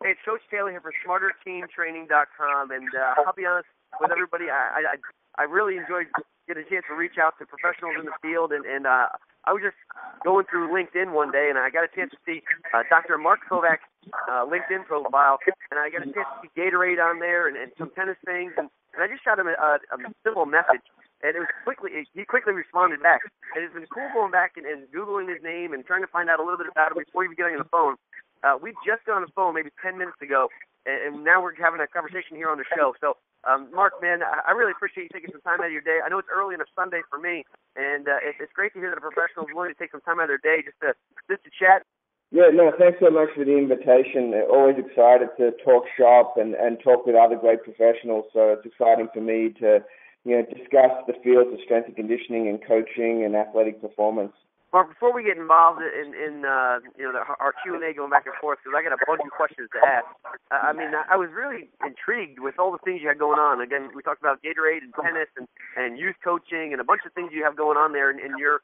Hey, it's Coach Taylor here for SmarterTeamTraining.com, and I'll be honest with everybody, I really enjoyed getting a chance to reach out to professionals in the field, and I was just going through LinkedIn one day, and I got a chance to see Dr. Mark Kovacs' LinkedIn profile, and I got a chance to see Gatorade on there and some tennis things, and I just shot him a simple message, and he quickly responded back. And it's been cool going back and Googling his name and trying to find out a little bit about him before even getting on the phone. We just got on the phone maybe 10 minutes ago, and now we're having a conversation here on the show. So, Mark, man, I really appreciate you taking some time out of your day. I know it's early on a Sunday for me, and it's great to hear that a professional is willing to take some time out of their day just to chat. Yeah, no, thanks so much for the invitation. Always excited to talk shop and talk with other great professionals. So it's exciting for me to, discuss the fields of strength and conditioning and coaching and athletic performance. Mark, before we get involved in our Q&A going back and forth, because I got a bunch of questions to ask. I was really intrigued with all the things you had going on. Again, we talked about Gatorade and tennis and youth coaching and a bunch of things you have going on there in your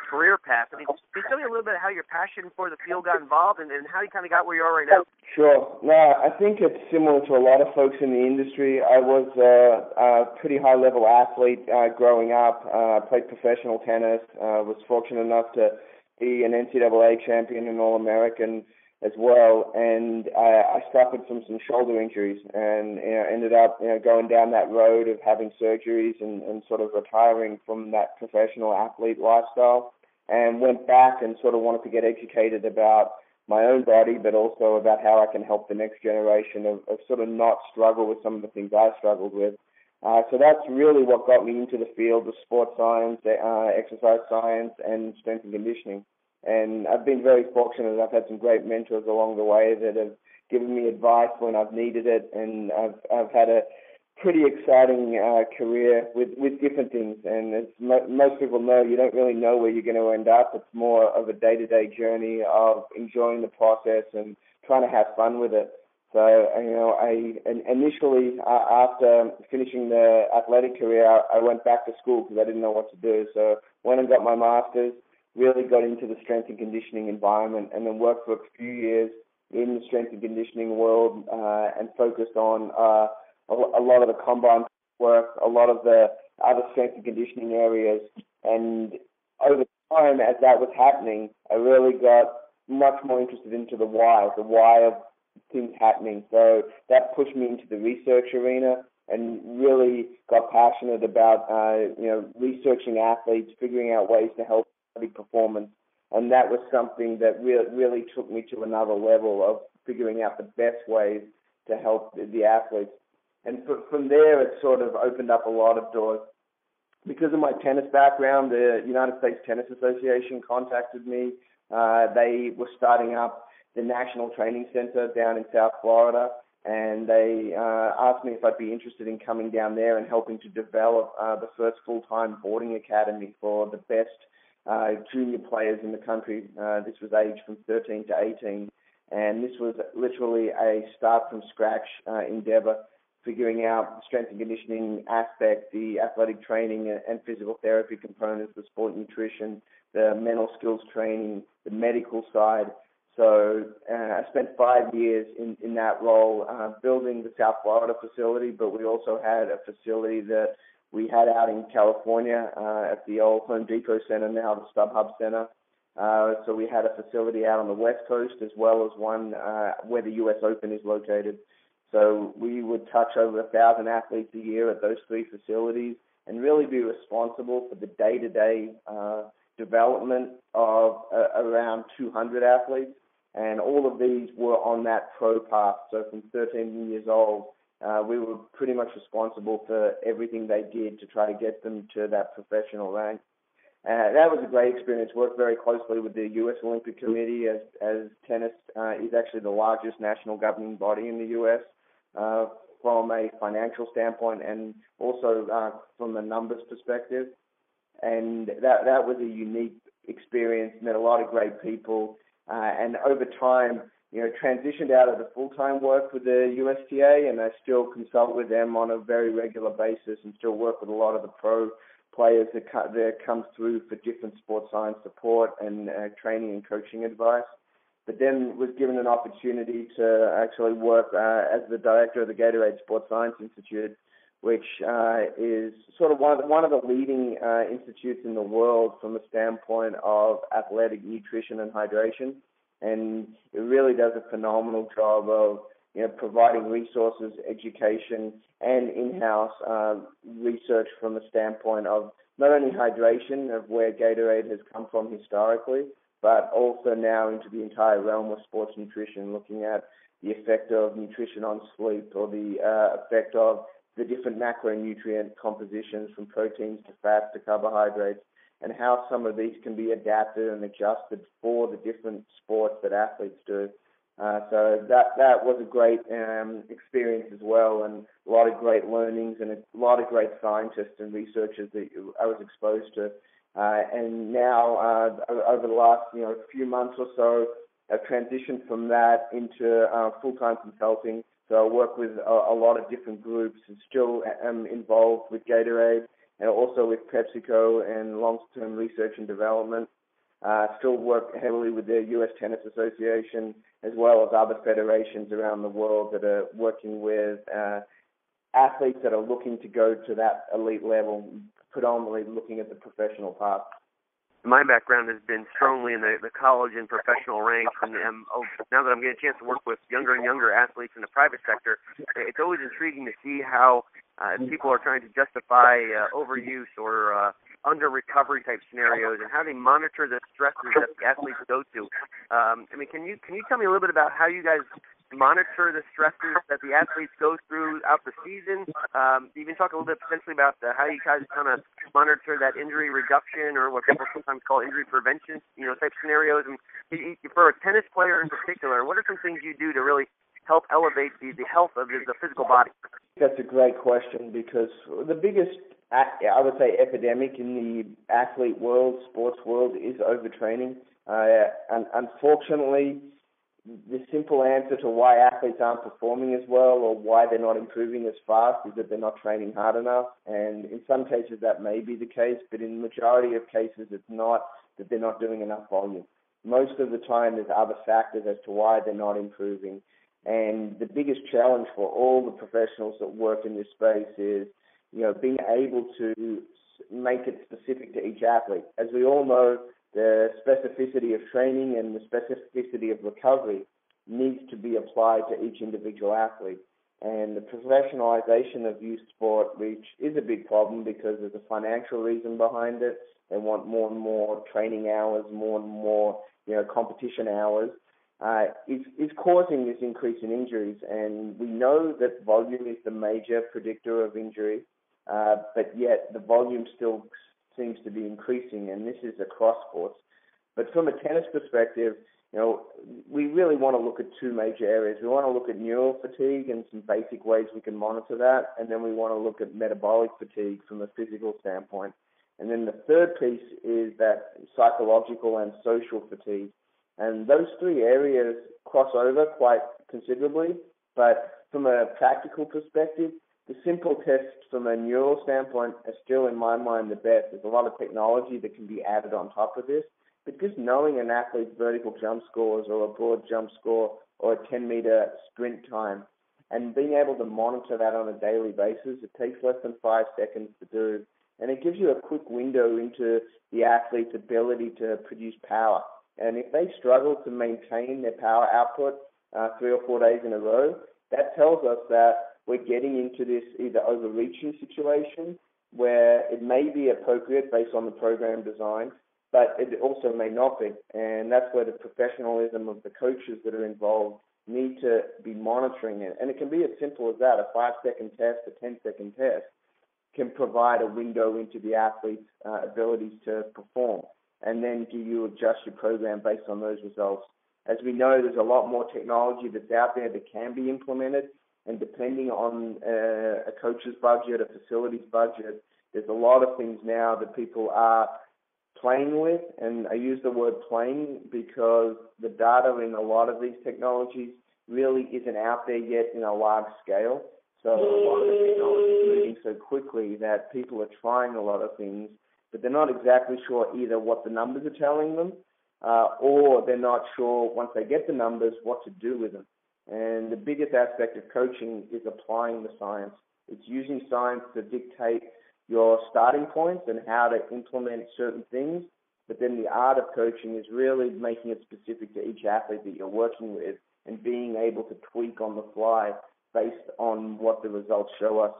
career path. Can you tell me a little bit how your passion for the field got involved and how you kind of got where you are right now? Sure. No, I think it's similar to a lot of folks in the industry. I was a pretty high-level athlete growing up. I played professional tennis. Was fortunate enough to be an NCAA champion and All-American as well. And I suffered from some shoulder injuries and ended up going down that road of having surgeries and sort of retiring from that professional athlete lifestyle, and went back and sort of wanted to get educated about my own body, but also about how I can help the next generation of sort of not struggle with some of the things I struggled with. So that's really what got me into the field of sports science, exercise science, and strength and conditioning. And I've been very fortunate. I've had some great mentors along the way that have given me advice when I've needed it, and I've had a pretty exciting career with different things. And as most people know, you don't really know where you're going to end up. It's more of a day-to-day journey of enjoying the process and trying to have fun with it. So, I initially, after finishing the athletic career, I went back to school because I didn't know what to do. So went and got my master's, really got into the strength and conditioning environment, and then worked for a few years in the strength and conditioning world and focused on a lot of the combine work, a lot of the other strength and conditioning areas. And over time, as that was happening, I really got much more interested into the why of things happening. So that pushed me into the research arena and really got passionate about, researching athletes, figuring out ways to help athletic performance. And that was something that really took me to another level of figuring out the best ways to help the athletes. And from there, it sort of opened up a lot of doors. Because of my tennis background, the United States Tennis Association contacted me. They were starting up the National Training Center down in South Florida, and they asked me if I'd be interested in coming down there and helping to develop the first full-time boarding academy for the best junior players in the country. This was aged from 13 to 18, and this was literally a start-from-scratch endeavor, figuring out the strength and conditioning aspect, the athletic training and physical therapy components, the sport nutrition, the mental skills training, the medical side. So I spent 5 years in that role building the South Florida facility, but we also had a facility that we had out in California at the old Home Depot Center, now the StubHub Center. So we had a facility out on the West Coast as well as one where the U.S. Open is located. So we would touch over 1,000 athletes a year at those three facilities and really be responsible for the day-to-day development of around 200 athletes. And all of these were on that pro path. So from 13 years old, we were pretty much responsible for everything they did to try to get them to that professional rank. That was a great experience. Worked very closely with the U.S. Olympic Committee as tennis is actually the largest national governing body in the U.S. From a financial standpoint and also from a numbers perspective. And that was a unique experience, met a lot of great people, and over time, transitioned out of the full-time work with the USTA, and I still consult with them on a very regular basis and still work with a lot of the pro players that come through for different sports science support and training and coaching advice. but then was given an opportunity to actually work as the director of the Gatorade Sports Science Institute, which is sort of one of the leading institutes in the world from a standpoint of athletic nutrition and hydration. And it really does a phenomenal job of providing resources, education, and in-house research from the standpoint of not only hydration, of where Gatorade has come from historically, but also now into the entire realm of sports nutrition, looking at the effect of nutrition on sleep, or the effect of the different macronutrient compositions from proteins to fats to carbohydrates, and how some of these can be adapted and adjusted for the different sports that athletes do. So that was a great experience as well, and a lot of great learnings and a lot of great scientists and researchers that I was exposed to. And now, over the last few months or so, I've transitioned from that into full-time consulting. So I work with a lot of different groups, and still am involved with Gatorade and also with PepsiCo and long-term research and development. Still work heavily with the U.S. Tennis Association, as well as other federations around the world that are working with athletes that are looking to go to that elite level, predominantly looking at the professional path. My background has been strongly in the college and professional ranks, and now that I'm getting a chance to work with younger and younger athletes in the private sector, it's always intriguing to see how people are trying to justify overuse or under-recovery type scenarios, and how they monitor the stresses that the athletes go to. Can you tell me a little bit about how you guys monitor the stresses that the athletes go through throughout the season? Even talk a little bit potentially about how you guys kind of monitor that injury reduction, or what people sometimes call injury prevention, type scenarios. And for a tennis player in particular, what are some things you do to really help elevate the health of the physical body? That's a great question, because the biggest, I would say, epidemic in the athlete world, sports world, is overtraining. And unfortunately, the simple answer to why athletes aren't performing as well, or why they're not improving as fast, is that they're not training hard enough. And in some cases that may be the case, but in the majority of cases it's not that they're not doing enough volume. Most of the time there's other factors as to why they're not improving. And the biggest challenge for all the professionals that work in this space is, being able to make it specific to each athlete. As we all know, the specificity of training and the specificity of recovery needs to be applied to each individual athlete. And the professionalization of youth sport, which is a big problem because there's a financial reason behind it. They want more and more training hours, more and more competition hours, is causing this increase in injuries. And we know that volume is the major predictor of injury, but yet the volume still seems to be increasing, and this is across sports. But from a tennis perspective, we really want to look at two major areas. We want to look at neural fatigue and some basic ways we can monitor that, and then we want to look at metabolic fatigue from a physical standpoint. And then the third piece is that psychological and social fatigue. And those three areas cross over quite considerably, but from a practical perspective, the simple tests from a neural standpoint are still, in my mind, the best. There's a lot of technology that can be added on top of this, but just knowing an athlete's vertical jump scores, or a broad jump score, or a 10-meter sprint time, and being able to monitor that on a daily basis, it takes less than 5 seconds to do, and it gives you a quick window into the athlete's ability to produce power. And if they struggle to maintain their power output 3 or 4 days in a row, that tells us that we're getting into this either overreaching situation where it may be appropriate based on the program design, but it also may not be. And that's where the professionalism of the coaches that are involved need to be monitoring it. And it can be as simple as that. A 5-second test, a 10-second test can provide a window into the athlete's abilities to perform. And then do you adjust your program based on those results? As we know, there's a lot more technology that's out there that can be implemented. And depending on a coach's budget, a facility's budget, there's a lot of things now that people are playing with. And I use the word playing because the data in a lot of these technologies really isn't out there yet in a large scale. So a lot of the technology is moving so quickly that people are trying a lot of things, but they're not exactly sure either what the numbers are telling them, or they're not sure once they get the numbers what to do with them. And the biggest aspect of coaching is applying the science. It's using science to dictate your starting points and how to implement certain things. But then the art of coaching is really making it specific to each athlete that you're working with and being able to tweak on the fly based on what the results show us.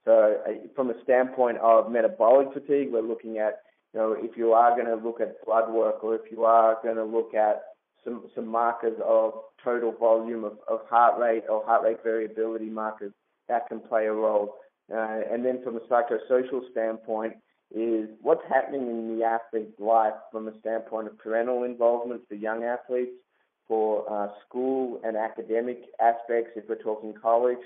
So from a standpoint of metabolic fatigue, we're looking at, if you are going to look at blood work, or if you are going to look at some markers of total volume of heart rate or heart rate variability markers, that can play a role. And then from a psychosocial standpoint is what's happening in the athlete's life from a standpoint of parental involvement for young athletes, for school and academic aspects if we're talking college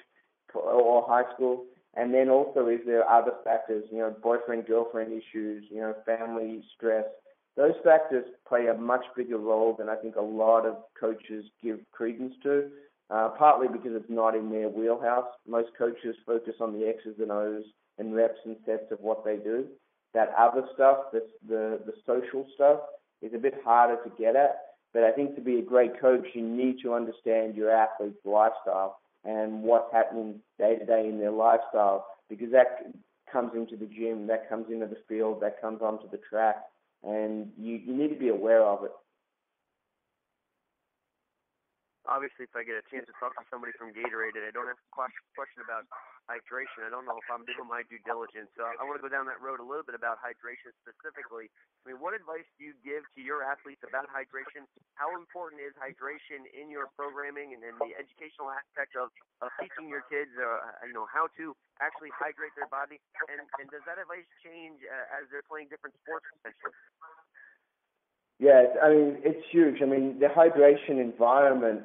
or high school. And then also is there other factors, boyfriend-girlfriend issues, family stress. Those factors play a much bigger role than I think a lot of coaches give credence to, partly because it's not in their wheelhouse. Most coaches focus on the X's and O's and reps and sets of what they do. That other stuff, the social stuff, is a bit harder to get at. But I think to be a great coach, you need to understand your athlete's lifestyle and what's happening day to day in their lifestyle, because that comes into the gym, that comes into the field, that comes onto the track, and you need to be aware of it. Obviously, if I get a chance to talk to somebody from Gatorade and I don't have a question about hydration, I don't know if I'm doing my due diligence. So I want to go down that road a little bit about hydration specifically. I mean, what advice do you give to your athletes about hydration? How important is hydration in your programming and in the educational aspect of teaching your kids, how to actually hydrate their body? And does that advice change as they're playing different sports potentially? Yeah, it's huge. The hydration environment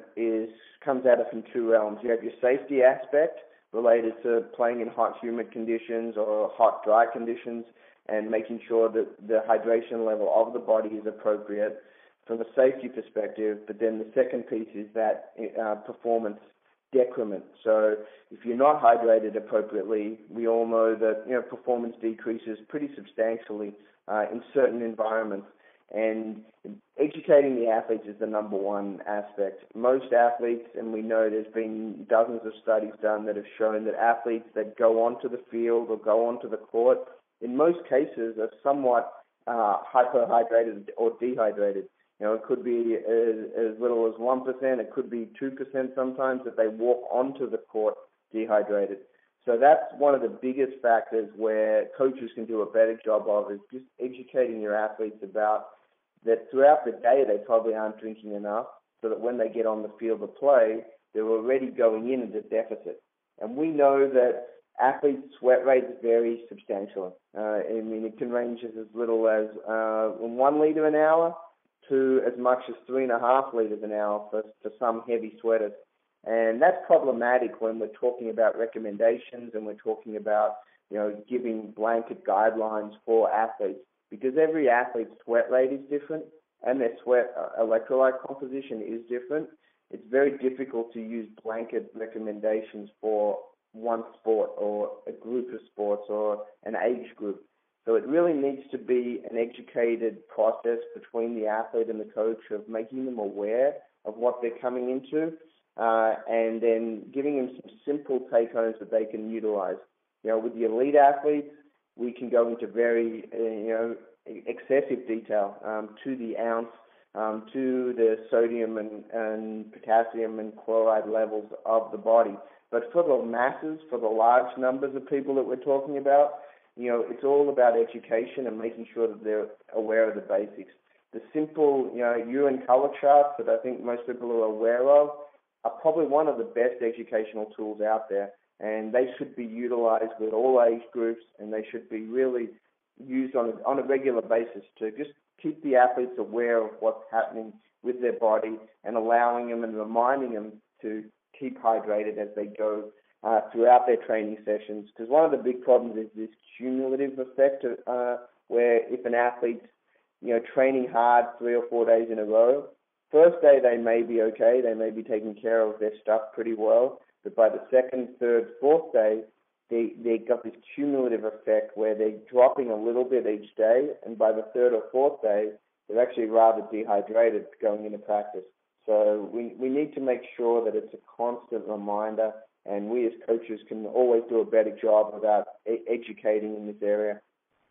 comes at it from two realms. You have your safety aspect related to playing in hot, humid conditions or hot, dry conditions and making sure that the hydration level of the body is appropriate from a safety perspective. But then the second piece is that performance decrement. So if you're not hydrated appropriately, we all know that performance decreases pretty substantially in certain environments. And educating the athletes is the number one aspect. Most athletes, and we know there's been dozens of studies done that have shown that athletes that go onto the field or go onto the court, in most cases are somewhat hyperhydrated or dehydrated. It could be as little as 1%, it could be 2% sometimes that they walk onto the court dehydrated. So that's one of the biggest factors where coaches can do a better job of, is just educating your athletes about that throughout the day they probably aren't drinking enough, so that when they get on the field to play, they're already going in at a deficit. And we know that athletes' sweat rates vary substantially. It can range as little as 1 liter an hour to as much as 3.5 liters an hour for some heavy sweaters. And that's problematic when we're talking about recommendations and we're talking about, giving blanket guidelines for athletes, because every athlete's sweat rate is different and their sweat electrolyte composition is different. It's very difficult to use blanket recommendations for one sport or a group of sports or an age group. So it really needs to be an educated process between the athlete and the coach of making them aware of what they're coming into, and then giving them some simple take-homes that they can utilize. With the elite athletes, we can go into very, excessive detail to the ounce, to the sodium and potassium and chloride levels of the body. But for the masses, for the large numbers of people that we're talking about, it's all about education and making sure that they're aware of the basics. The simple, urine color charts that I think most people are aware of are probably one of the best educational tools out there, and they should be utilized with all age groups, and they should be really used on a regular basis to just keep the athletes aware of what's happening with their body and allowing them and reminding them to keep hydrated as they go throughout their training sessions. Because one of the big problems is this cumulative effect where if an athlete's training hard 3 or 4 days in a row, first day they may be okay, they may be taking care of their stuff pretty well, but by the second, third, fourth day, they got this cumulative effect where they're dropping a little bit each day, and by the third or fourth day, they're actually rather dehydrated going into practice. So we need to make sure that it's a constant reminder, and we as coaches can always do a better job about educating in this area.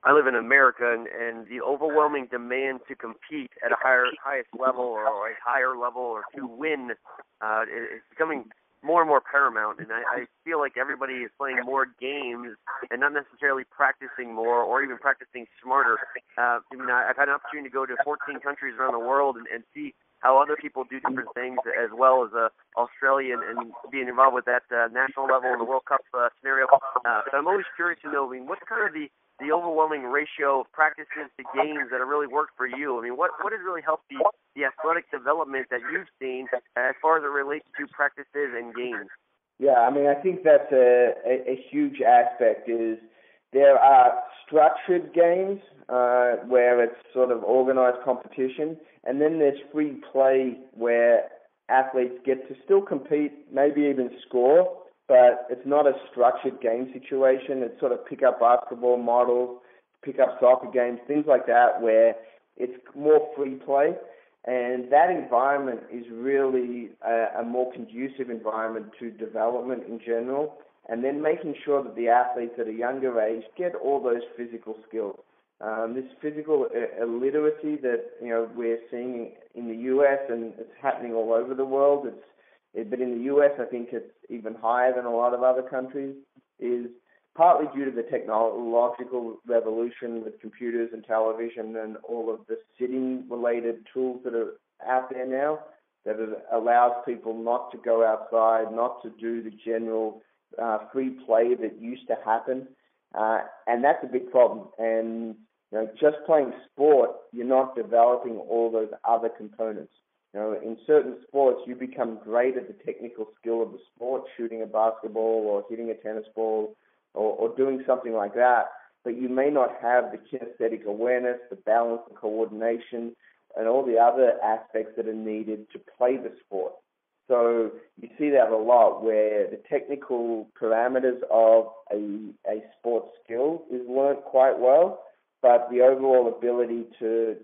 I live in America, and the overwhelming demand to compete at a highest level or a higher level or to win is becoming more and more paramount. And I feel like everybody is playing more games and not necessarily practicing more or even practicing smarter. I've had an opportunity to go to 14 countries around the world and see how other people do different things, as well as Australia and being involved with that national level in the World Cup scenario. But I'm always curious to know, what's kind of the overwhelming ratio of practices to games that have really worked for you? What has really helped the athletic development that you've seen as far as it relates to practices and games? Yeah, I think that's a huge aspect. Is there are structured games where it's sort of organized competition, and then there's free play where athletes get to still compete, maybe even score, but it's not a structured game situation. It's sort of pick up basketball models, pick up soccer games, things like that, where it's more free play. And that environment is really a more conducive environment to development in general, and then making sure that the athletes at a younger age get all those physical skills. This physical illiteracy that we're seeing in the U.S. and it's happening all over the world, but in the U.S. I think it's even higher than a lot of other countries, is partly due to the technological revolution with computers and television and all of the sitting-related tools that are out there now, that it allows people not to go outside, not to do the general free play that used to happen. And that's a big problem. And just playing sport, you're not developing all those other components. In certain sports, you become great at the technical skill of the sport, shooting a basketball or hitting a tennis ball or doing something like that, but you may not have the kinesthetic awareness, the balance, the coordination, and all the other aspects that are needed to play the sport. So you see that a lot, where the technical parameters of a sports skill is learnt quite well, but the overall ability to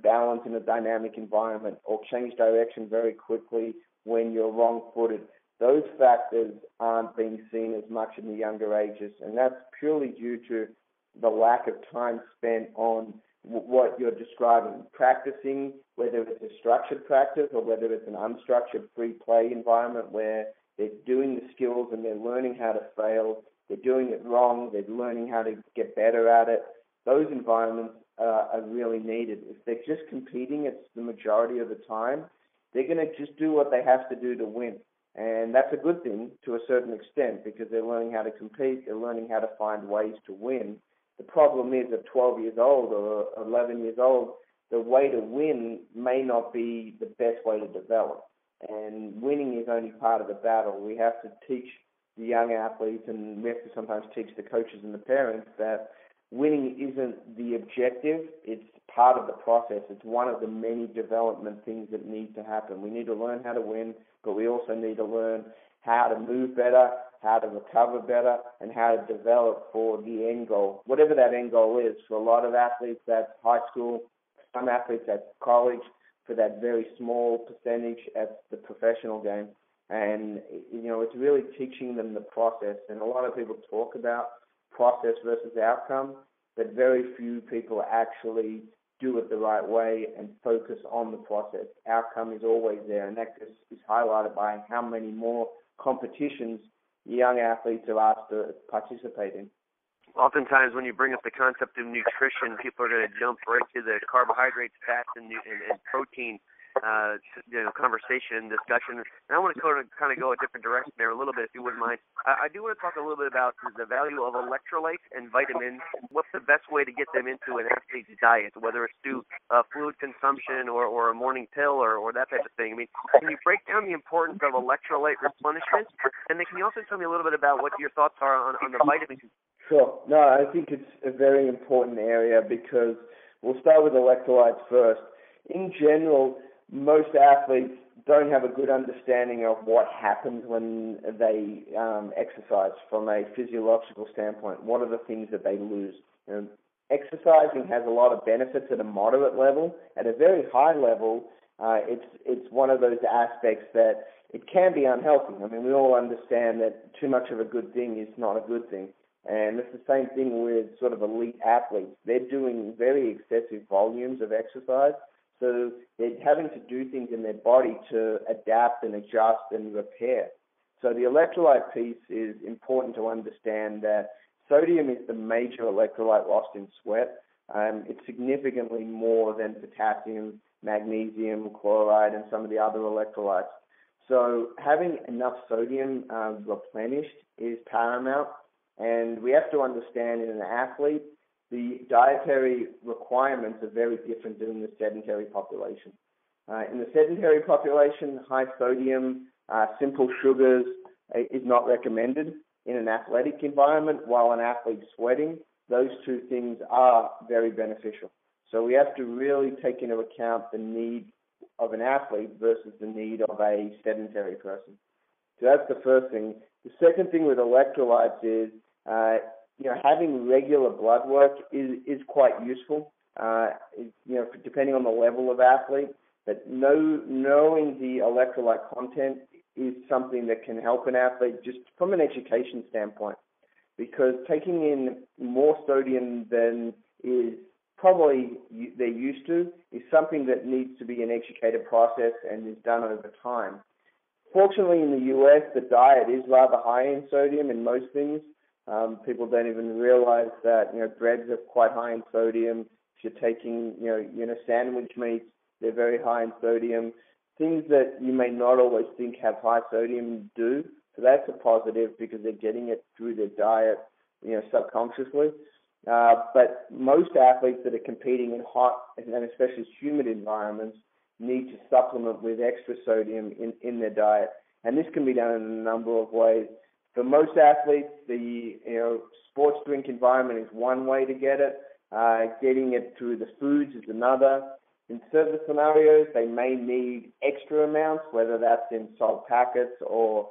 balance in a dynamic environment or change direction very quickly when you're wrong-footed, those factors aren't being seen as much in the younger ages, and that's purely due to the lack of time spent on what you're describing, practicing, whether it's a structured practice or whether it's an unstructured free play environment where they're doing the skills and they're learning how to fail, they're doing it wrong, they're learning how to get better at it. Those environments are really needed. If they're just competing, it's the majority of the time, they're going to just do what they have to do to win. And that's a good thing to a certain extent because they're learning how to compete, they're learning how to find ways to win. The problem is at 12 years old or 11 years old, the way to win may not be the best way to develop. And winning is only part of the battle. We have to teach the young athletes, and we have to sometimes teach the coaches and the parents that winning isn't the objective, it's part of the process. It's one of the many development things that need to happen. We need to learn how to win, but we also need to learn how to move better, how to recover better, and how to develop for the end goal. Whatever that end goal is, for a lot of athletes, that's high school. Some athletes, that's college. For that very small percentage, that's the professional game. And, it's really teaching them the process. And a lot of people talk about process versus outcome, but very few people actually do it the right way and focus on the process. Outcome is always there, and that is highlighted by how many more competitions young athletes are asked to participate in. Oftentimes when you bring up the concept of nutrition, people are going to jump right to the carbohydrates, fats, and protein conversation and discussion. And I want to kind of go a different direction there a little bit, if you wouldn't mind. I do want to talk a little bit about the value of electrolytes and vitamins. What's the best way to get them into an athlete's diet, whether it's through fluid consumption or a morning pill or that type of thing? Can you break down the importance of electrolyte replenishment? And then can you also tell me a little bit about what your thoughts are on the vitamins? Sure. No, I think it's a very important area because we'll start with electrolytes first. In general, most athletes don't have a good understanding of what happens when they exercise from a physiological standpoint. What are the things that they lose? And exercising has a lot of benefits at a moderate level. At a very high level, it's one of those aspects that it can be unhealthy. I mean, we all understand that too much of a good thing is not a good thing. And it's the same thing with sort of elite athletes. They're doing very excessive volumes of exercise, so they're having to do things in their body to adapt and adjust and repair. So the electrolyte piece is important to understand that sodium is the major electrolyte lost in sweat. It's significantly more than potassium, magnesium, chloride, and some of the other electrolytes. So having enough sodium replenished is paramount. And we have to understand in an athlete, the dietary requirements are very different than the sedentary population. In the sedentary population, high sodium, simple sugars is not recommended. In an athletic environment, while an athlete's sweating, those two things are very beneficial. So we have to really take into account the need of an athlete versus the need of a sedentary person. So that's the first thing. The second thing with electrolytes is, having regular blood work is quite useful, depending on the level of athlete. But knowing the electrolyte content is something that can help an athlete just from an education standpoint, because taking in more sodium than is probably they're used to is something that needs to be an educated process and is done over time. Fortunately, in the U.S., the diet is rather high in sodium in most things. People don't even realize that, breads are quite high in sodium. If you're taking, sandwich meats, they're very high in sodium. Things that you may not always think have high sodium do. So that's a positive because they're getting it through their diet, subconsciously. But most athletes that are competing in hot and especially humid environments need to supplement with extra sodium in their diet. And this can be done in a number of ways. For most athletes, the sports drink environment is one way to get it. Getting it through the foods is another. In certain scenarios, they may need extra amounts, whether that's in salt packets or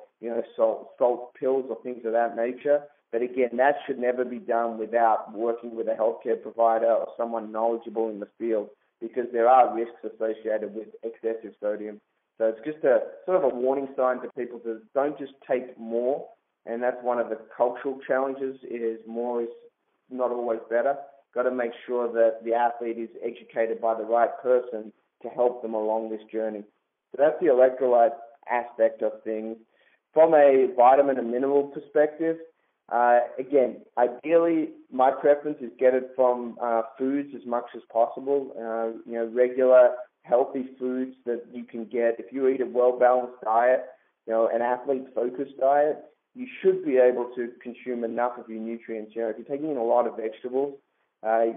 salt pills or things of that nature. But again, that should never be done without working with a healthcare provider or someone knowledgeable in the field, because there are risks associated with excessive sodium. So it's just a sort of a warning sign to people to don't just take more. And that's one of the cultural challenges, is more is not always better. Got to make sure that the athlete is educated by the right person to help them along this journey. So that's the electrolyte aspect of things. From a vitamin and mineral perspective, again, ideally, my preference is get it from foods as much as possible. Regular, healthy foods that you can get. If you eat a well-balanced diet, an athlete-focused diet, you should be able to consume enough of your nutrients. If you're taking in a lot of vegetables,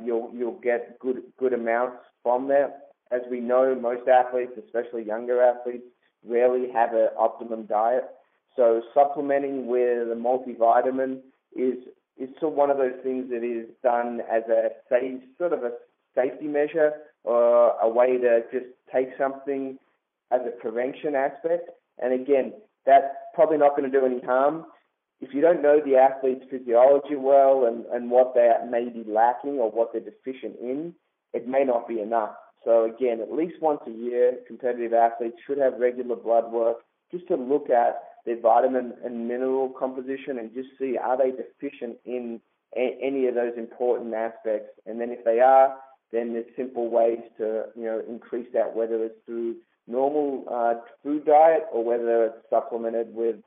you'll get good amounts from there. As we know, most athletes, especially younger athletes, rarely have an optimum diet. So supplementing with a multivitamin is sort of one of those things that is done as a safety measure, or a way to just take something as a prevention aspect. And again, that's probably not going to do any harm. If you don't know the athlete's physiology well and what they may be lacking or what they're deficient in, it may not be enough. So again, at least once a year, competitive athletes should have regular blood work just to look at their vitamin and mineral composition and just see, are they deficient in any of those important aspects? And then if they are, then there's simple ways to increase that, whether it's through normal food diet or whether it's supplemented with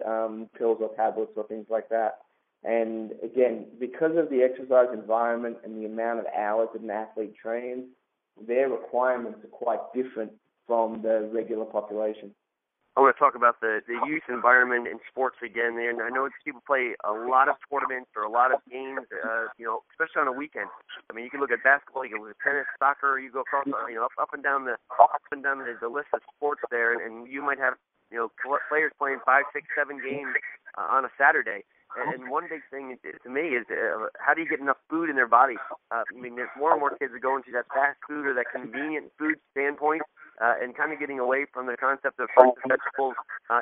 pills or tablets or things like that. And again, because of the exercise environment and the amount of hours that an athlete trains, their requirements are quite different from the regular population. I want to talk about the youth environment in sports again. And I know people play a lot of tournaments or a lot of games, especially on a weekend. I mean, you can look at basketball, you can look at tennis, soccer, you go across, up and down the list of sports there, and you might have, players playing 5, 6, 7 games on a Saturday. And one big thing to me is how do you get enough food in their body? There's more and more kids are going to that fast food or that convenient food standpoint. and kind of getting away from the concept of fruits and vegetables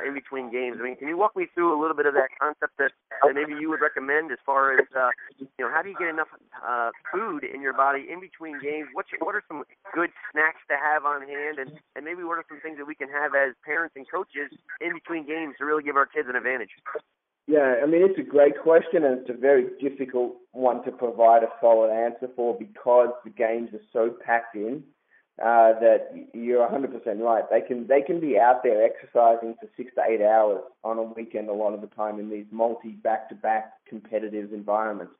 in between games. I mean, can you walk me through a little bit of that concept that maybe you would recommend as far as, how do you get enough food in your body in between games? What are some good snacks to have on hand, and maybe what are some things that we can have as parents and coaches in between games to really give our kids an advantage? Yeah, I mean, it's a great question, and it's a very difficult one to provide a solid answer for because the games are so packed in that you're 100% right. They can be out there exercising for 6 to 8 hours on a weekend a lot of the time in these back-to-back competitive environments.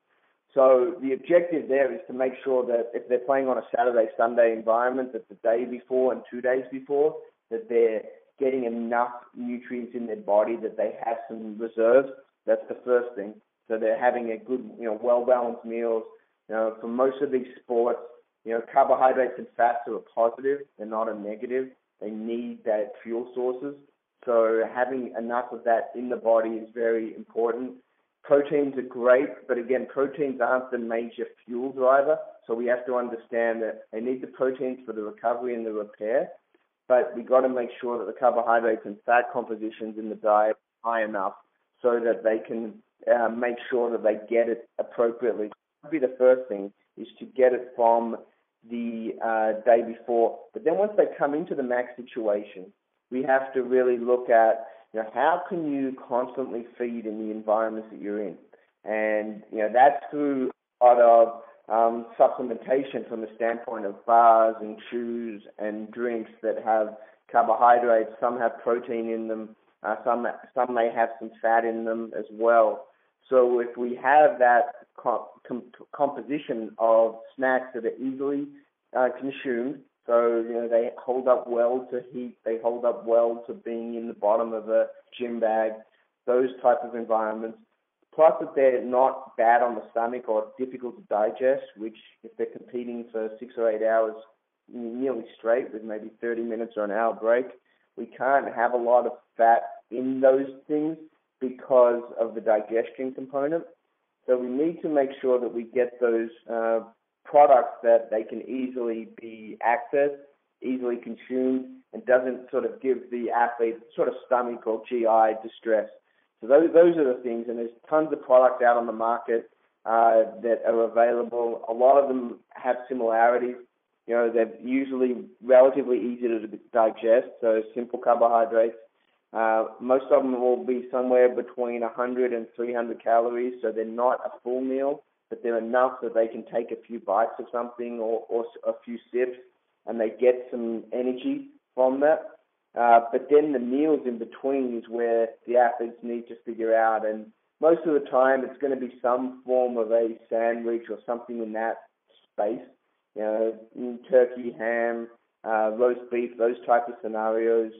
So the objective there is to make sure that if they're playing on a Saturday, Sunday environment, that the day before and 2 days before, that they're getting enough nutrients in their body that they have some reserves. That's the first thing. So they're having a good, well-balanced meals. For most of these sports, carbohydrates and fats are a positive. They're not a negative. They need that fuel sources. So having enough of that in the body is very important. Proteins are great, but again, proteins aren't the major fuel driver. So we have to understand that they need the proteins for the recovery and the repair. But we got to make sure that the carbohydrates and fat compositions in the diet are high enough so that they can make sure that they get it appropriately. That would be the first thing, is to get it from the day before. But then once they come into the max situation, we have to really look at, how can you constantly feed in the environments that you're in? And, that's through a lot of supplementation from the standpoint of bars and chews and drinks that have carbohydrates. Some have protein in them. Some may have some fat in them as well. So if we have that composition of snacks that are easily consumed, so they hold up well to heat, they hold up well to being in the bottom of a gym bag, those type of environments, plus that they're not bad on the stomach or difficult to digest, which if they're competing for 6 or 8 hours nearly straight with maybe 30 minutes or an hour break, we can't have a lot of fat in those things because of the digestion component. So we need to make sure that we get those products that they can easily be accessed, easily consumed, and doesn't sort of give the athlete sort of stomach or GI distress. So those are the things, and there's tons of products out on the market that are available. A lot of them have similarities. They're usually relatively easy to digest, so simple carbohydrates. Most of them will be somewhere between 100 and 300 calories, so they're not a full meal, but they're enough that they can take a few bites of something or a few sips, and they get some energy from that. But then the meals in between is where the athletes need to figure out, and most of the time it's going to be some form of a sandwich or something in that space. Turkey, ham, roast beef, those type of scenarios,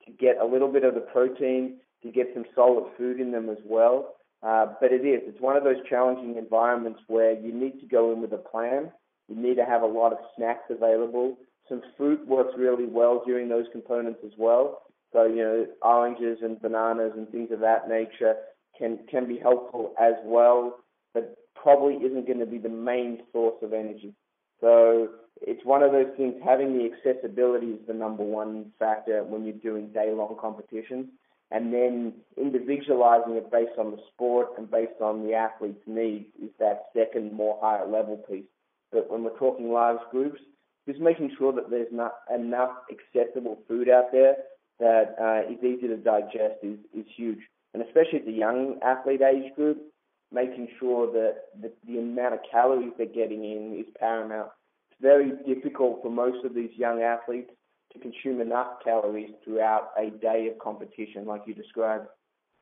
to get a little bit of the protein, to get some solid food in them as well. But it's one of those challenging environments where you need to go in with a plan. You need to have a lot of snacks available. Some fruit works really well during those components as well. So, oranges and bananas and things of that nature can be helpful as well, but probably isn't going to be the main source of energy. So it's one of those things, having the accessibility is the number one factor when you're doing day-long competitions, and then individualizing it based on the sport and based on the athlete's needs is that second, more higher level piece. But when we're talking large groups, just making sure that there's not enough accessible food out there that is easy to digest is huge. And especially at the young athlete age group, making sure that the amount of calories they're getting in is paramount. It's very difficult for most of these young athletes to consume enough calories throughout a day of competition like you described.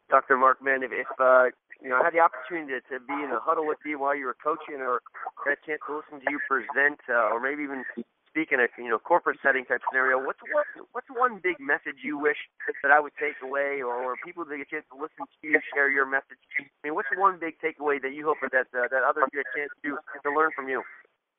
Dr. Mark Mann, if I had the opportunity to be in a huddle with you while you were coaching, or had a chance to listen to you present, or maybe even speak in a corporate setting type scenario, what's one big message you wish that I would take away, or people that get a chance to listen to you share your message? I mean, what's one big takeaway that you hope that others get a chance to learn from you?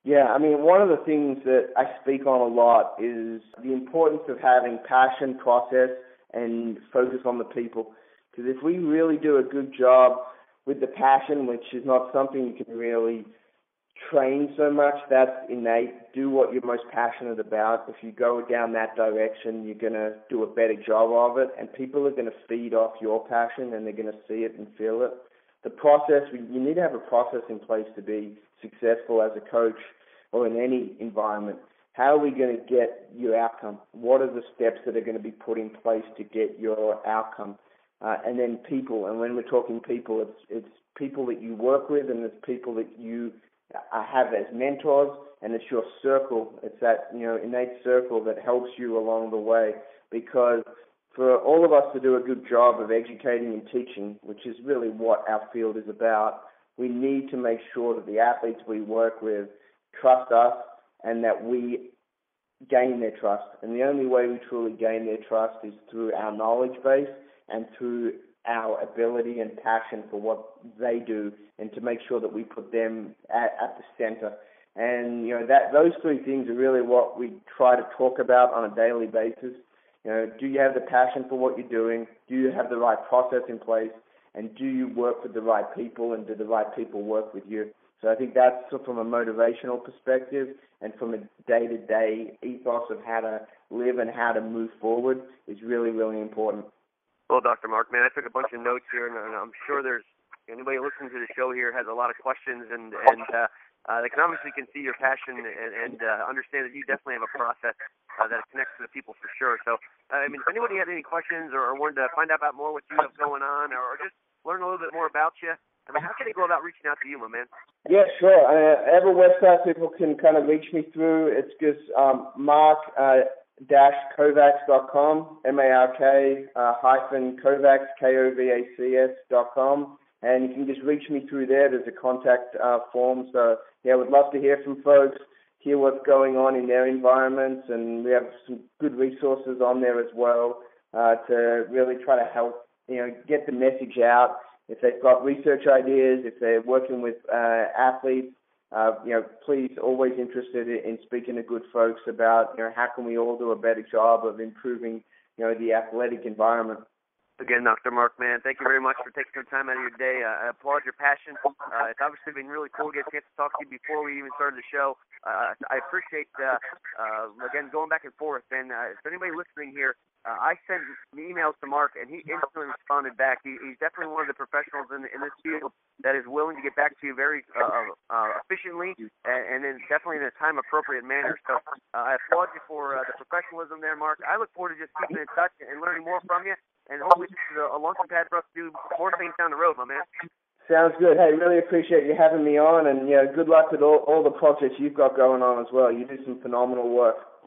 Yeah, I mean, one of the things that I speak on a lot is the importance of having passion, process, and focus on the people. Because if we really do a good job with the passion, which is not something you can really train so much. That's innate. Do what you're most passionate about. If you go down that direction, you're going to do a better job of it, and people are going to feed off your passion, and they're going to see it and feel it. The process, you need to have a process in place to be successful as a coach or in any environment. How are we going to get your outcome? What are the steps that are going to be put in place to get your outcome? And then people, and when we're talking people, it's people that you work with, and it's people that you have as mentors, and it's your circle. It's that innate circle that helps you along the way. Because for all of us to do a good job of educating and teaching, which is really what our field is about, we need to make sure that the athletes we work with trust us and that we gain their trust. And the only way we truly gain their trust is through our knowledge base and through our ability and passion for what they do, and to make sure that we put them at the center. And that those three things are really what we try to talk about on a daily basis. Do you have the passion for what you're doing? Do you have the right process in place? And do you work with the right people, and do the right people work with you? So I think that's from a motivational perspective, and from a day-to-day ethos of how to live and how to move forward is really, really important. Well, Dr. Mark, man, I took a bunch of notes here, and I'm sure there's anybody listening to the show here has a lot of questions, and they can see your passion and understand that you definitely have a process that connects to the people for sure. So, if anybody had any questions or wanted to find out about more what you have going on, or just learn a little bit more about you, how can they go about reaching out to you, my man? Yeah, sure. I have a website people can kind of reach me through. It's just mark-kovacs.com, MARK-Kovacs, KOVACS.com. And you can just reach me through there. There's a contact form. So, I would love to hear from folks, hear what's going on in their environments, and we have some good resources on there as well to really try to help, get the message out. If they've got research ideas, if they're working with athletes, please always interested in speaking to good folks about, how can we all do a better job of improving, the athletic environment. Again, Dr. Mark, man, thank you very much for taking some time out of your day. I applaud your passion. It's obviously been really cool to get a chance to talk to you before we even started the show. I appreciate, again, going back and forth. And if anybody listening here, I sent emails to Mark, and he instantly responded back. He's definitely one of the professionals in this field that is willing to get back to you very efficiently and then definitely in a time-appropriate manner. So I applaud you for the professionalism there, Mark. I look forward to just keeping in touch and learning more from you. And hopefully this is a launching pad for us to do more things down the road, my man. Sounds good. Hey, really appreciate you having me on, and good luck with all the projects you've got going on as well. You do some phenomenal work.